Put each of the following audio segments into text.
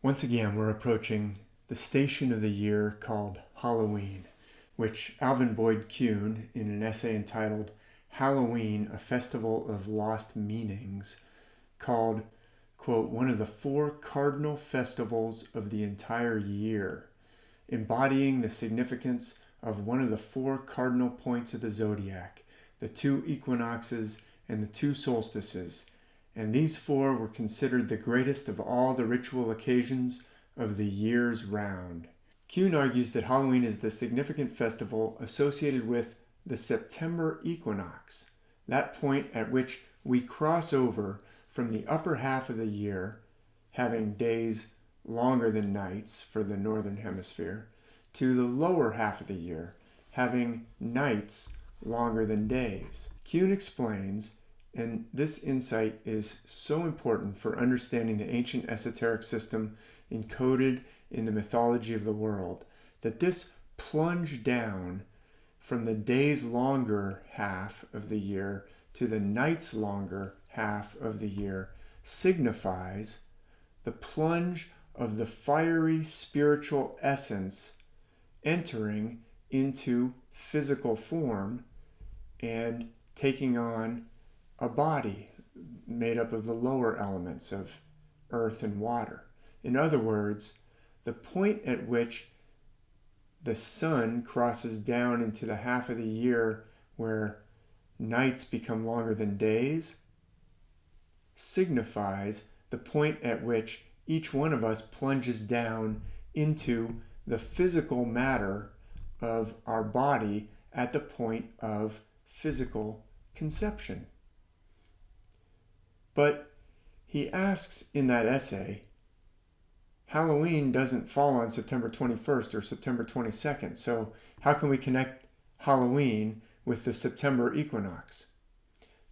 Once again, we're approaching the station of the year called Halloween, which Alvin Boyd Kuhn, in an essay entitled Halloween, a Festival of Lost Meanings, called, quote, one of the four cardinal festivals of the entire year, embodying the significance of one of the four cardinal points of the zodiac, the two equinoxes and the two solstices, and these four were considered the greatest of all the ritual occasions of the year's round. Kuhn argues that Halloween is the significant festival associated with the September equinox, that point at which we cross over from the upper half of the year, having days longer than nights for the northern hemisphere, to the lower half of the year, having nights longer than days. Kuhn explains, and this insight is so important for understanding the ancient esoteric system encoded in the mythology of the world, that this plunge down from the days longer half of the year to the nights longer half of the year signifies the plunge of the fiery spiritual essence entering into physical form and taking on a body made up of the lower elements of earth and water. In other words, the point at which the sun crosses down into the half of the year where nights become longer than days signifies the point at which each one of us plunges down into the physical matter of our body at the point of physical conception. But he asks in that essay, Halloween doesn't fall on September 21st or September 22nd, so how can we connect Halloween with the September equinox?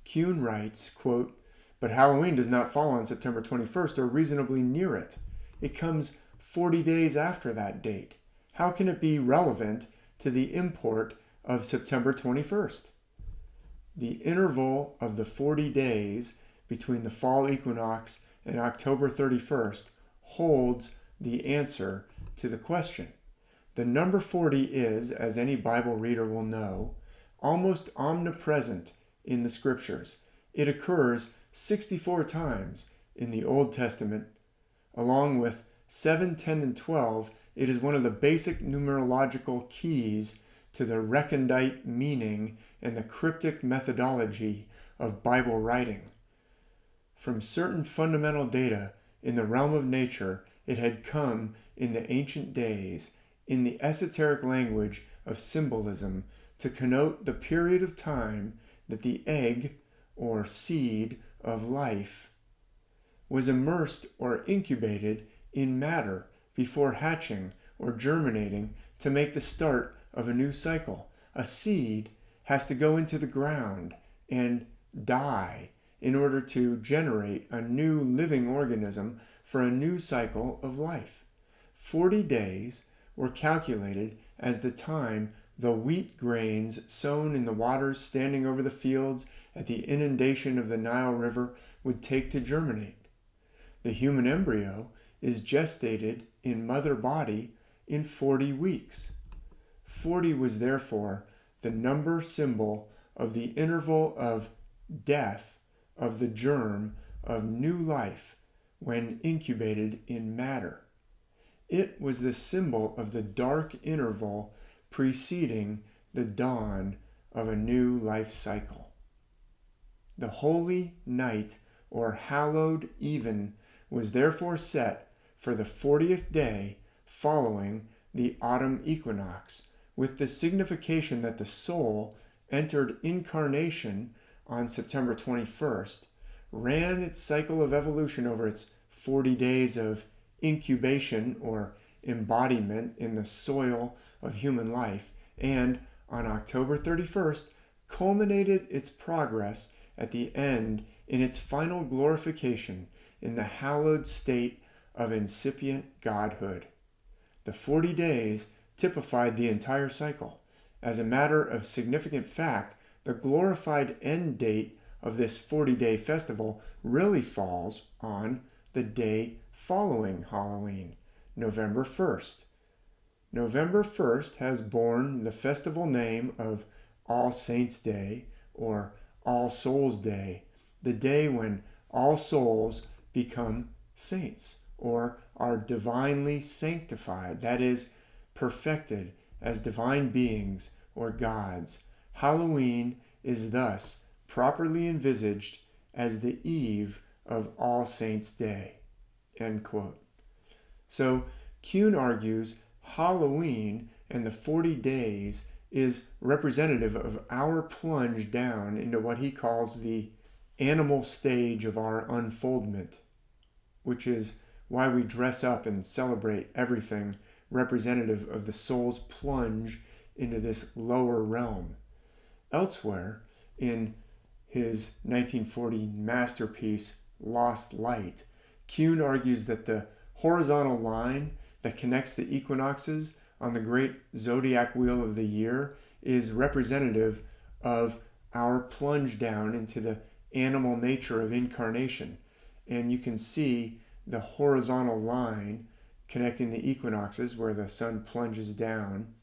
Kuhn writes, quote, but Halloween does not fall on September 21st or reasonably near it. It comes 40 days after that date. How can it be relevant to the import of September 21st? The interval of the 40 days between the fall equinox and October 31st holds the answer to the question. The number 40 is, as any Bible reader will know, almost omnipresent in the scriptures. It occurs 64 times in the Old Testament. Along with 7, 10, and 12, it is one of the basic numerological keys to the recondite meaning and the cryptic methodology of Bible writing. From certain fundamental data in the realm of nature, it had come in the ancient days, in the esoteric language of symbolism, to connote the period of time that the egg, or seed of life, was immersed or incubated in matter before hatching or germinating to make the start of a new cycle. A seed has to go into the ground and die in order to generate a new living organism for a new cycle of life. 40 days were calculated as the time the wheat grains sown in the waters standing over the fields at the inundation of the Nile River would take to germinate. The human embryo is gestated in mother body in 40 weeks. 40 was therefore the number symbol of the interval of death of the germ of new life when incubated in matter. It was the symbol of the dark interval preceding the dawn of a new life cycle. The holy night, or hallowed even, was therefore set for the 40th day following the autumn equinox, with the signification that the soul entered incarnation on September 21st, ran its cycle of evolution over its 40 days of incubation or embodiment in the soil of human life, and on October 31st culminated its progress at the end in its final glorification in the hallowed state of incipient godhood. The 40 days typified the entire cycle. As a matter of significant fact, the glorified end date of this 40-day festival really falls on the day following Halloween, November 1st. November 1st has borne the festival name of All Saints' Day or All Souls' Day, the day when all souls become saints or are divinely sanctified, that is, perfected as divine beings or gods. Halloween is thus properly envisaged as the eve of All Saints' Day. End quote. So Kuhn argues Halloween and the 40 days is representative of our plunge down into what he calls the animal stage of our unfoldment, which is why we dress up and celebrate everything representative of the soul's plunge into this lower realm. Elsewhere, in his 1940 masterpiece, Lost Light, Kuhn argues that the horizontal line that connects the equinoxes on the great zodiac wheel of the year is representative of our plunge down into the animal nature of incarnation. And you can see the horizontal line connecting the equinoxes where the sun plunges down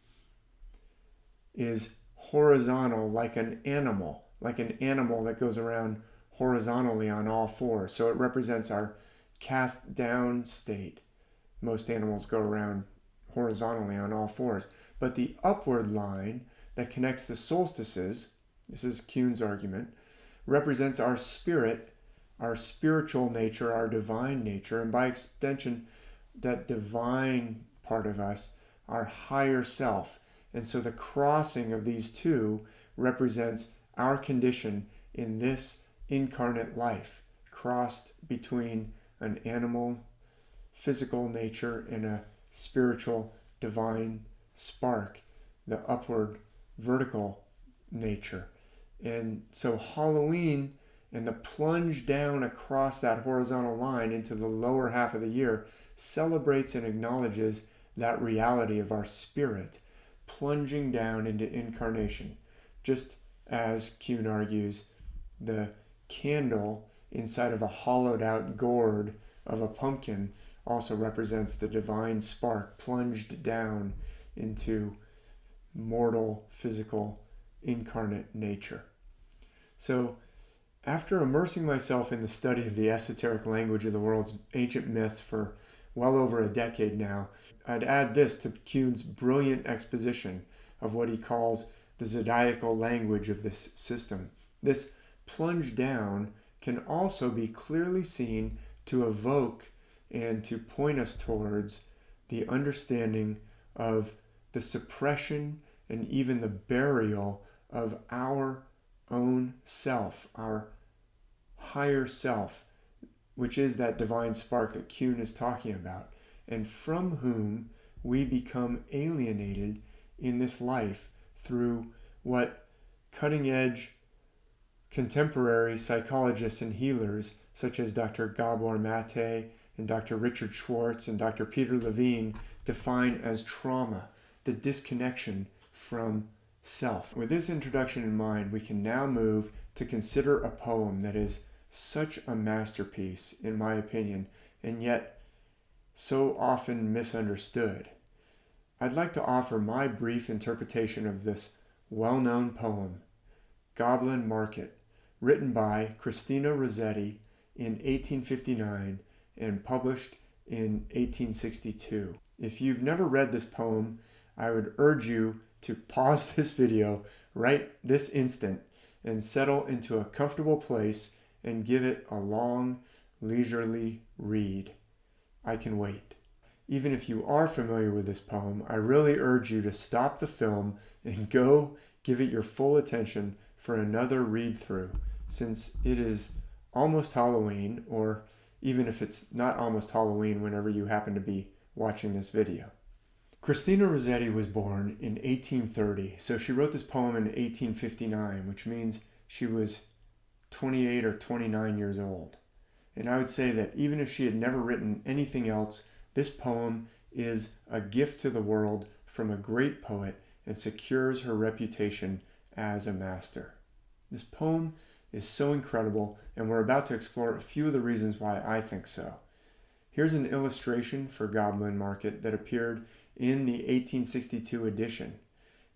is horizontal like an animal that goes around horizontally on all fours. So it represents our cast down state. Most animals go around horizontally on all fours. But the upward line that connects the solstices, this is Kuhn's argument, represents our spirit, our spiritual nature, our divine nature, and by extension, that divine part of us, our higher self. And so the crossing of these two represents our condition in this incarnate life, crossed between an animal, physical nature and a spiritual, divine spark, the upward, vertical nature. And so Halloween and the plunge down across that horizontal line into the lower half of the year celebrates and acknowledges that reality of our spirit plunging down into incarnation. Just as Kuhn argues, the candle inside of a hollowed out gourd of a pumpkin also represents the divine spark plunged down into mortal, physical, incarnate nature. So, after immersing myself in the study of the esoteric language of the world's ancient myths for well over a decade now, I'd add this to Kuhn's brilliant exposition of what he calls the zodiacal language of this system. This plunge down can also be clearly seen to evoke and to point us towards the understanding of the suppression and even the burial of our own self, our higher self, which is that divine spark that Kuhn is talking about, and from whom we become alienated in this life through what cutting-edge contemporary psychologists and healers such as Dr. Goblin Market and Dr. Richard Schwartz and Dr. Peter Levine define as trauma, the disconnection from self. With this introduction in mind, we can now move to consider a poem that is such a masterpiece, in my opinion, and yet so often misunderstood. I'd like to offer my brief interpretation of this well-known poem, Goblin Market, written by Christina Rossetti in 1859 and published in 1862. If you've never read this poem, I would urge you to pause this video right this instant and settle into a comfortable place and give it a long, leisurely read. I can wait. Even if you are familiar with this poem, I really urge you to stop the film and go give it your full attention for another read-through, since it is almost Halloween, or even if it's not almost Halloween whenever you happen to be watching this video. Christina Rossetti was born in 1830, so she wrote this poem in 1859, which means she was 28 or 29 years old. And I would say that even if she had never written anything else, this poem is a gift to the world from a great poet and secures her reputation as a master. This poem is so incredible, and we're about to explore a few of the reasons why I think so. Here's an illustration for Goblin Market that appeared in the 1862 edition.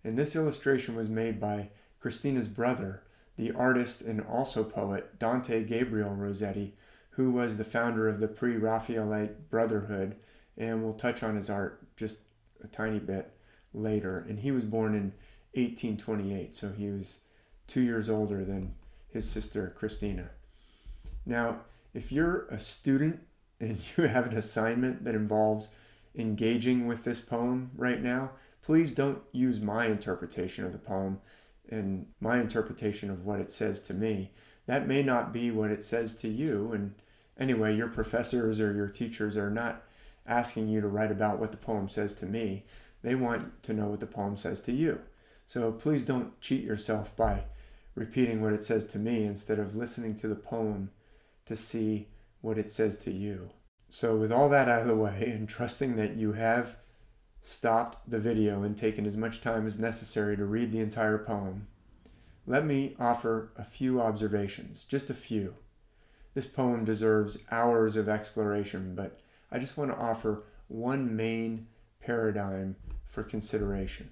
And this illustration was made by Christina's brother, the artist and also poet Dante Gabriel Rossetti, who was the founder of the Pre-Raphaelite Brotherhood, and we'll touch on his art just a tiny bit later. And he was born in 1828, so he was 2 years older than his sister Christina. Now, if you're a student and you have an assignment that involves engaging with this poem right now, please don't use my interpretation of the poem and my interpretation of what it says to me. That may not be what it says to you, and anyway, your professors or your teachers are not asking you to write about what the poem says to me. They want to know what the poem says to you. So please don't cheat yourself by repeating what it says to me instead of listening to the poem to see what it says to you. So with all that out of the way, and trusting that you have stopped the video and taken as much time as necessary to read the entire poem, let me offer a few observations, just a few. This poem deserves hours of exploration, but I just want to offer one main paradigm for consideration.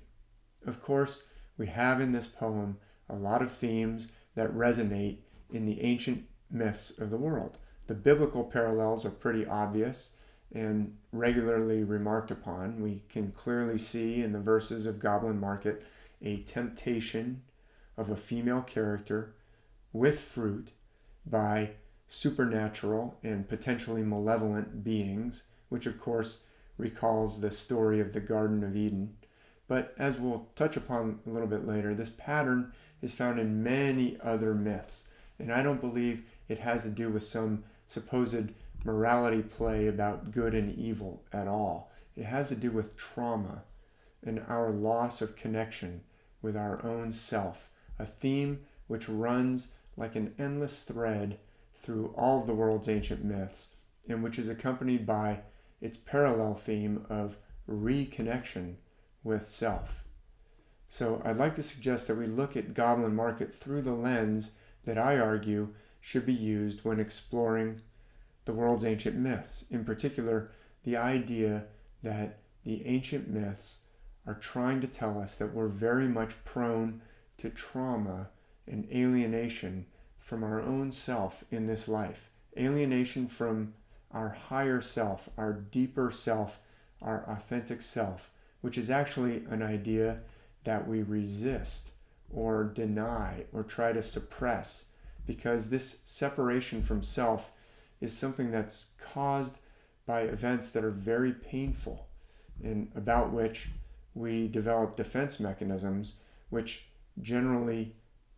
Of course, we have in this poem a lot of themes that resonate in the ancient myths of the world. The biblical parallels are pretty obvious and regularly remarked upon. We can clearly see in the verses of Goblin Market a temptation of a female character with fruit by supernatural and potentially malevolent beings, which of course recalls the story of the Garden of Eden. But as we'll touch upon a little bit later, this pattern is found in many other myths, and I don't believe it has to do with some supposed morality play about good and evil at all. It has to do with trauma and our loss of connection with our own self, a theme which runs like an endless thread through all of the world's ancient myths, and which is accompanied by its parallel theme of reconnection with self. So I'd like to suggest that we look at Goblin Market through the lens that I argue should be used when exploring the world's ancient myths. In particular, the idea that the ancient myths are trying to tell us that we're very much prone to trauma and alienation from our own self in this life. Alienation from our higher self, our deeper self, our authentic self, which is actually an idea that we resist or deny or try to suppress, because this separation from self is something that's caused by events that are very painful and about which we develop defense mechanisms which generally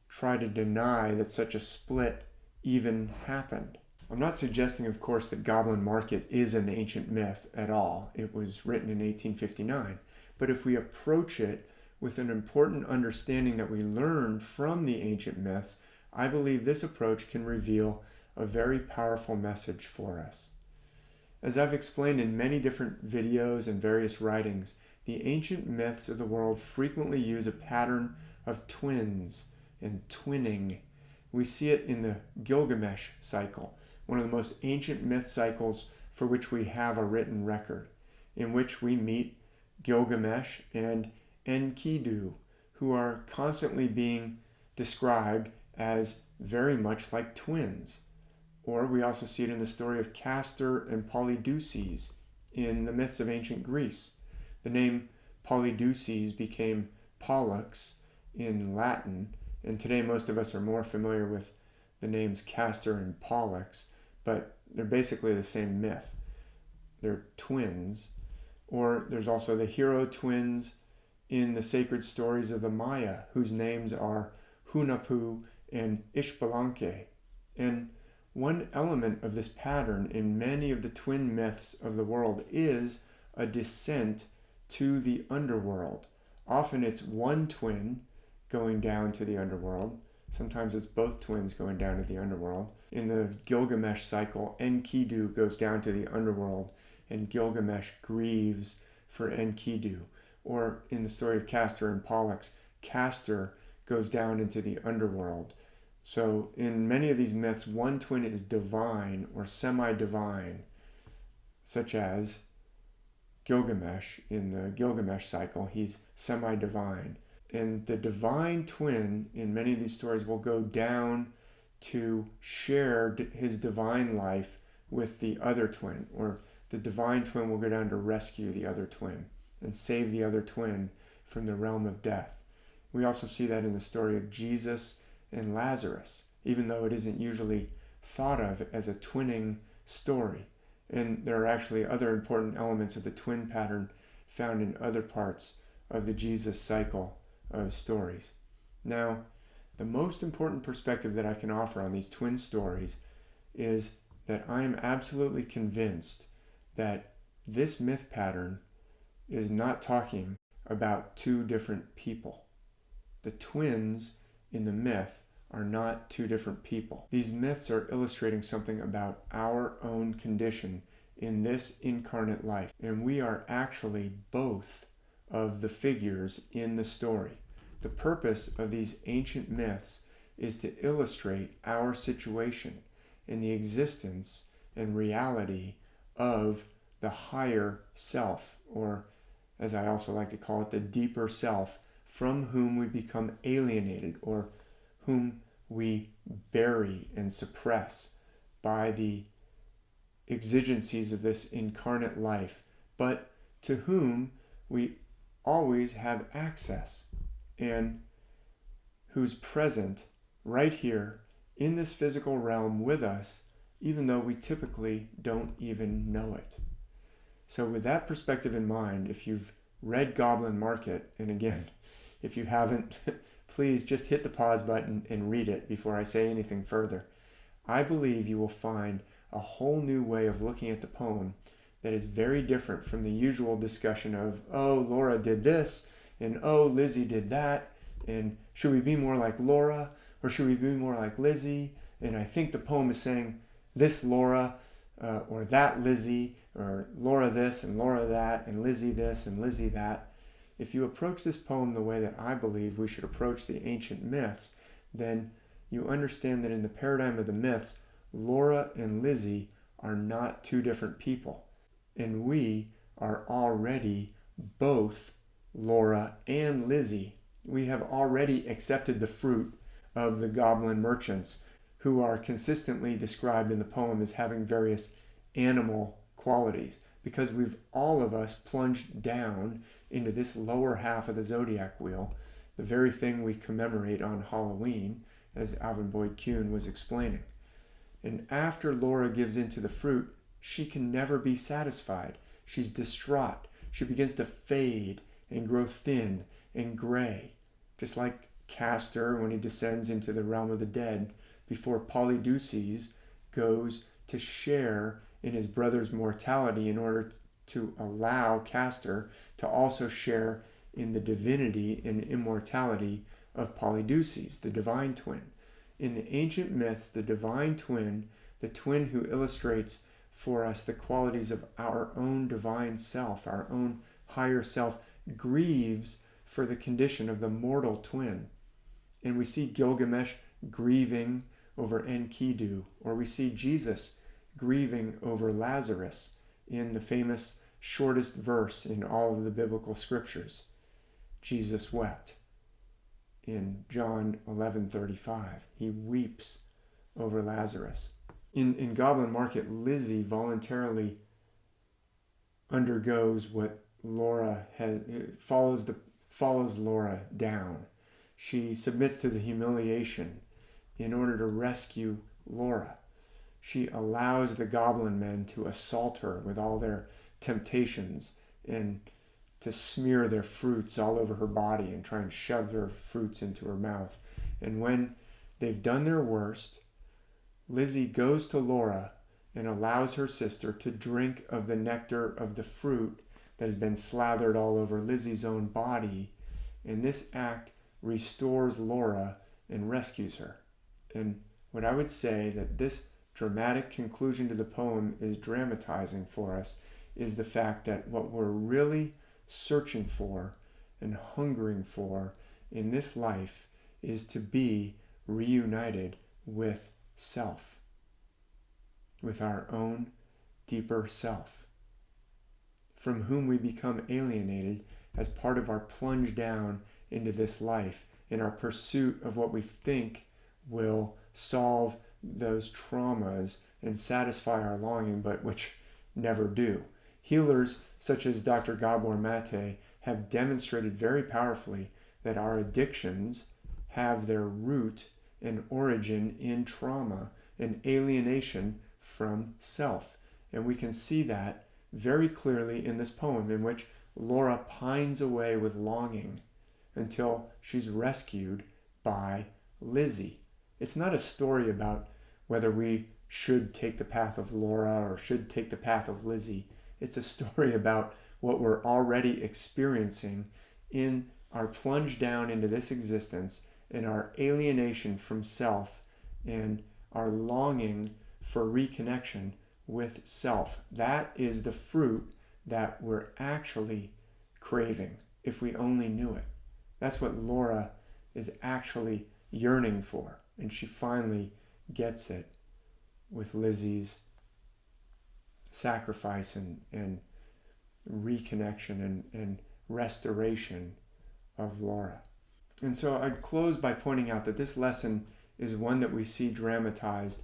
try to deny that such a split even happened. I'm not suggesting, of course, that Goblin Market is an ancient myth at all. It was written in 1859. But if we approach it with an important understanding that we learn from the ancient myths, I believe this approach can reveal a very powerful message for us. As I've explained in many different videos and various writings, the ancient myths of the world frequently use a pattern of twins and twinning. We see it in the Gilgamesh cycle, one of the most ancient myth cycles for which we have a written record, in which we meet Gilgamesh and Enkidu, who are constantly being described as very much like twins. Or we also see it in the story of Castor and Polydeuces in the myths of ancient Greece. The name Polydeuces became Pollux in Latin, and today most of us are more familiar with the names Castor and Pollux, but they're basically the same myth. They're twins. Or there's also the hero twins in the sacred stories of the Maya, whose names are Hunahpu and Ishbalanque. And one element of this pattern in many of the twin myths of the world is a descent to the underworld. Often it's one twin going down to the underworld. Sometimes it's both twins going down to the underworld. In the Gilgamesh cycle, Enkidu goes down to the underworld, and Gilgamesh grieves for Enkidu. Or in the story of Castor and Pollux, Castor goes down into the underworld. So in many of these myths, one twin is divine or semi-divine. such as Gilgamesh in the Gilgamesh cycle. He's semi-divine. And the divine twin in many of these stories will go down to share his divine life with the other twin, or the divine twin will go down to rescue the other twin and save the other twin from the realm of death. We also see that in the story of Jesus and Lazarus, even though it isn't usually thought of as a twinning story. And there are actually other important elements of the twin pattern found in other parts of the Jesus cycle of stories. Now, the most important perspective that I can offer on these twin stories is that I am absolutely convinced that this myth pattern is not talking about two different people. The twins in the myth are not two different people. These myths are illustrating something about our own condition in this incarnate life, and we are actually both of the figures in the story. The purpose of these ancient myths is to illustrate our situation in the existence and reality of the higher self, or as I also like to call it, the deeper self, from whom we become alienated, or whom we bury and suppress by the exigencies of this incarnate life, but to whom we always have access, and who's present right here in this physical realm with us, even though we typically don't even know it. So with that perspective in mind, if you've read Goblin Market, and again, if you haven't, please just hit the pause button and read it before I say anything further. I believe you will find a whole new way of looking at the poem that is very different from the usual discussion of, oh, Laura did this, and oh, Lizzie did that, and should we be more like Laura, or should we be more like Lizzie? And I think the poem is saying this Laura, or that Lizzie, or Laura this and Laura that, and Lizzie this and Lizzie that. If you approach this poem the way that I believe we should approach the ancient myths, then you understand that in the paradigm of the myths, Laura and Lizzie are not two different people. And we are already both Laura and Lizzie. We have already accepted the fruit of the goblin merchants, who are consistently described in the poem as having various animal qualities, because we've all of us plunged down into this lower half of the zodiac wheel, the very thing we commemorate on Halloween, as Alvin Boyd Kuhn was explaining. And after Laura gives into the fruit, she can never be satisfied. She's distraught. She begins to fade and grow thin and gray, just like Castor when he descends into the realm of the dead before Polydeuces goes to share in his brother's mortality in order to allow Castor to also share in the divinity and immortality of Polydeuces, the divine twin. In the ancient myths, the divine twin, the twin who illustrates for us the qualities of our own divine self, our own higher self, grieves for the condition of the mortal twin. And we see Gilgamesh grieving over Enkidu, or we see Jesus grieving over Lazarus in the famous shortest verse in all of the biblical scriptures. Jesus wept. In John 11:35, he weeps over Lazarus. In Goblin Market, Lizzie voluntarily undergoes what Laura follows Laura down. She submits to the humiliation in order to rescue Laura. She allows the goblin men to assault her with all their temptations and to smear their fruits all over her body and try and shove their fruits into her mouth. And when they've done their worst, Lizzie goes to Laura and allows her sister to drink of the nectar of the fruit that has been slathered all over Lizzie's own body. And this act restores Laura and rescues her. And what I would say that this dramatic conclusion to the poem is dramatizing for us is the fact that what we're really searching for and hungering for in this life is to be reunited with self, with our own deeper self. from whom we become alienated as part of our plunge down into this life in our pursuit of what we think will solve those traumas and satisfy our longing, but which never do. Healers such as Dr. Goblin Market have demonstrated very powerfully that our addictions have their root and origin in trauma and alienation from self. And we can see that very clearly in this poem, in which Laura pines away with longing until she's rescued by Lizzie. It's not a story about whether we should take the path of Laura or should take the path of Lizzie. It's a story about what we're already experiencing in our plunge down into this existence, in our alienation from self, and our longing for reconnection with self. That is the fruit that we're actually craving, if we only knew it. That's what Laura is actually yearning for, and she finally gets it with Lizzie's sacrifice and reconnection and restoration of Laura. And so I'd close by pointing out that this lesson is one that we see dramatized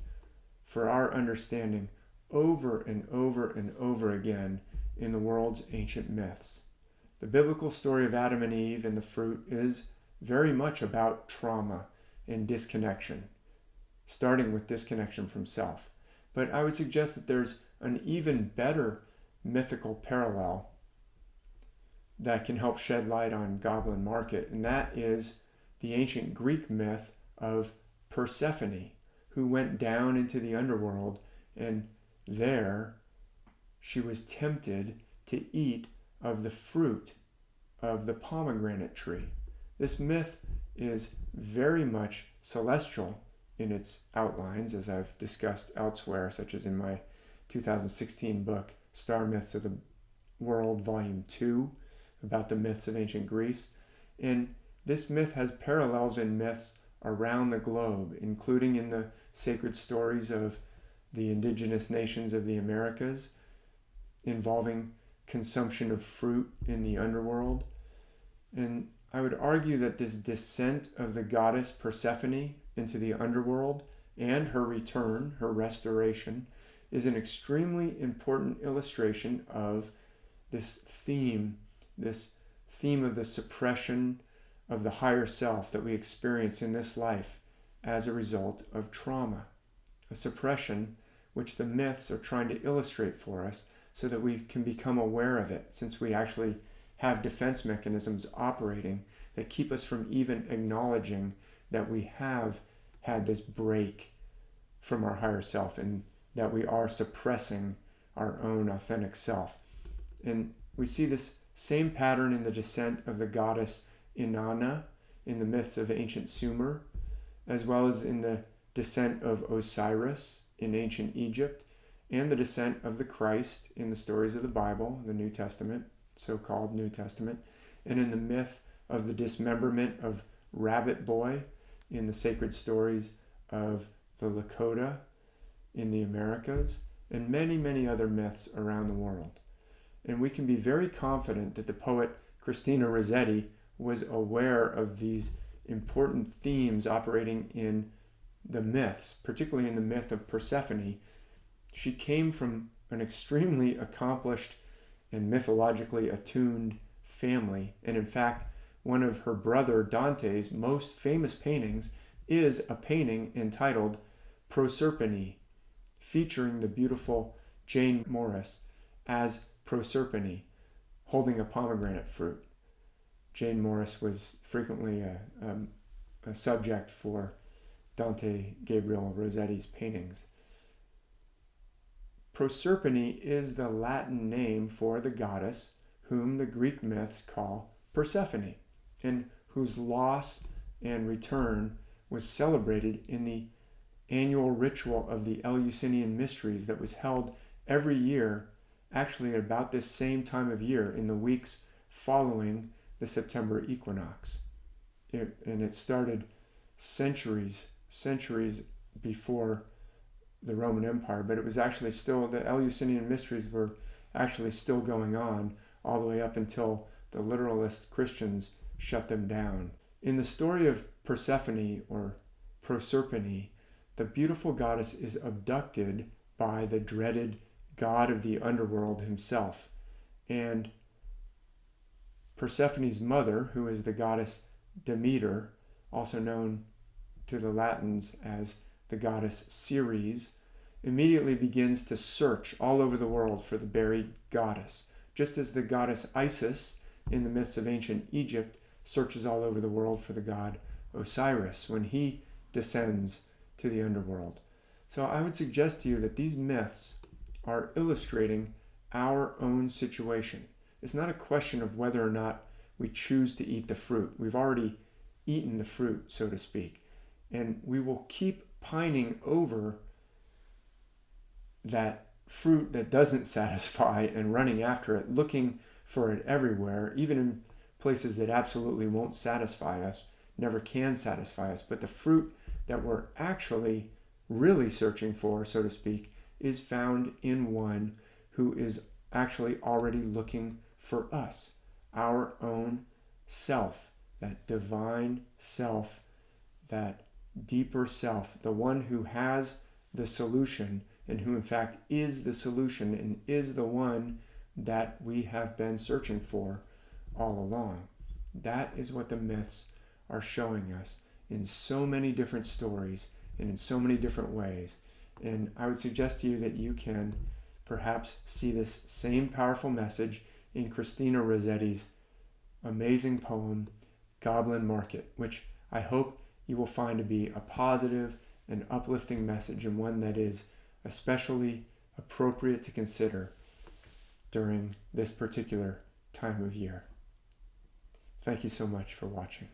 for our understanding over and over and over again in the world's ancient myths. The biblical story of Adam and Eve and the fruit is very much about trauma and disconnection, starting with disconnection from self. But I would suggest that there's an even better mythical parallel that can help shed light on Goblin Market, and that is the ancient Greek myth of Persephone, who went down into the underworld, and there she was tempted to eat of the fruit of the pomegranate tree. This myth is very much celestial in its outlines, as I've discussed elsewhere, such as in my 2016 book, Star Myths of the World, Volume 2, about the myths of ancient Greece. And this myth has parallels in myths around the globe, including in the sacred stories of the indigenous nations of the Americas, involving consumption of fruit in the underworld. And I would argue that this descent of the goddess Persephone into the underworld and her return, her restoration, is an extremely important illustration of this theme of the suppression of the higher self that we experience in this life as a result of trauma. A suppression which the myths are trying to illustrate for us so that we can become aware of it, since we actually have defense mechanisms operating that keep us from even acknowledging that we have had this break from our higher self and that we are suppressing our own authentic self. And we see this same pattern in the descent of the goddess Inanna in the myths of ancient Sumer, as well as in the descent of Osiris in ancient Egypt, and the descent of the Christ in the stories of the Bible, the New Testament, so-called New Testament, and in the myth of the dismemberment of Rabbit Boy in the sacred stories of the Lakota in the Americas, and many, many other myths around the world. And we can be very confident that the poet Christina Rossetti was aware of these important themes operating in the myths, particularly in the myth of Persephone. She came from an extremely accomplished and mythologically attuned family, and in fact, one of her brother Dante's most famous paintings is a painting entitled Proserpine, featuring the beautiful Jane Morris as Proserpine holding a pomegranate fruit. Jane Morris was frequently a subject for Dante Gabriel Rossetti's paintings. Proserpine is the Latin name for the goddess whom the Greek myths call Persephone, and whose loss and return was celebrated in the annual ritual of the Eleusinian Mysteries that was held every year, actually at about this same time of year, in the weeks following the September equinox. And it started centuries before the Roman Empire, but it was actually still, the Eleusinian Mysteries were actually still going on all the way up until the literalist Christians shut them down. In the story of Persephone, or Proserpine, the beautiful goddess is abducted by the dreaded god of the underworld himself. And Persephone's mother, who is the goddess Demeter, also known to the Latins as the goddess Ceres, immediately begins to search all over the world for the buried goddess, just as the goddess Isis in the myths of ancient Egypt searches all over the world for the god Osiris when he descends to the underworld. So I would suggest to you that these myths are illustrating our own situation. It's not a question of whether or not we choose to eat the fruit. We've already eaten the fruit, so to speak. And we will keep pining over that fruit that doesn't satisfy and running after it, looking for it everywhere, even in places that absolutely won't satisfy us, never can satisfy us. But the fruit that we're actually really searching for, so to speak, is found in one who is actually already looking for us, our own self, that divine self, that deeper self, the one who has the solution and who in fact is the solution and is the one that we have been searching for all along. That is what the myths are showing us in so many different stories and in so many different ways. And I would suggest to you that you can perhaps see this same powerful message in Christina Rossetti's amazing poem, Goblin Market, which I hope you will find to be a positive and uplifting message, and one that is especially appropriate to consider during this particular time of year. Thank you so much for watching.